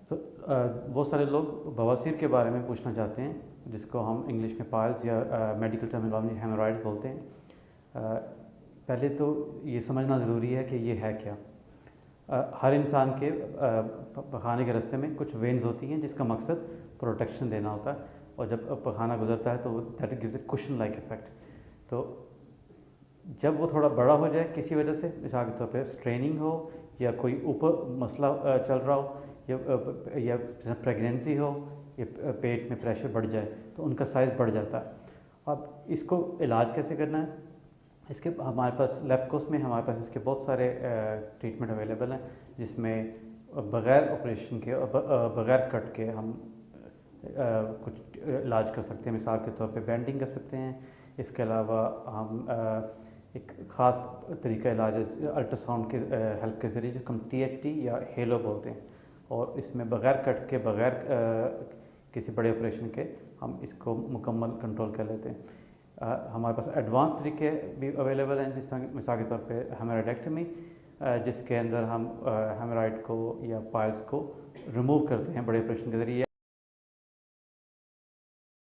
तो बहुत सारे लोग बवासीर के बारे में पूछना चाहते हैं, जिसको हम इंग्लिश में पाइल्स या मेडिकल टर्मिनोलॉजी हेमोरॉइड्स बोलते हैं। पहले तो ये समझना ज़रूरी है कि ये है क्या। हर इंसान के पखाने के रास्ते में कुछ वेन्स होती हैं जिसका मकसद प्रोटेक्शन देना होता है, और जब पखाना गुजरता है तो that gives A cushion like effect. तो जब वो थोड़ा बड़ा हो जाए किसी वजह से, मिसाल के तौर पे स्ट्रेनिंग हो या कोई ऊपर मसला चल रहा हो, या प्रेगनेंसी हो, या पेट में प्रेशर बढ़ जाए, तो उनका साइज़ बढ़ जाता है। अब इसको इलाज कैसे करना है, इसके हमारे पास लैप्कोस में हमारे पास इसके बहुत सारे ट्रीटमेंट अवेलेबल हैं, जिसमें बग़ैर ऑपरेशन के और बग़ैर कट के हम कुछ इलाज कर सकते हैं। मिसाल के तौर पे बेंडिंग कर सकते हैं। इसके अलावा हम एक ख़ास तरीका इलाज है अल्ट्रासाउंड के हेल्प के ज़रिए, जिसको हम THD या हेलो बोलते हैं, और इसमें बग़ैर कट के बग़ैर किसी बड़े ऑपरेशन के हम इसको मुकम्मल कंट्रोल कर लेते हैं। हमारे पास एडवांस तरीके भी अवेलेबल हैं, जिस तरह मिसाल के तौर पे हेमोरेक्टमी, जिसके अंदर हम हेमोराइड को या पाइल्स को रिमूव करते हैं बड़े ऑपरेशन के ज़रिए।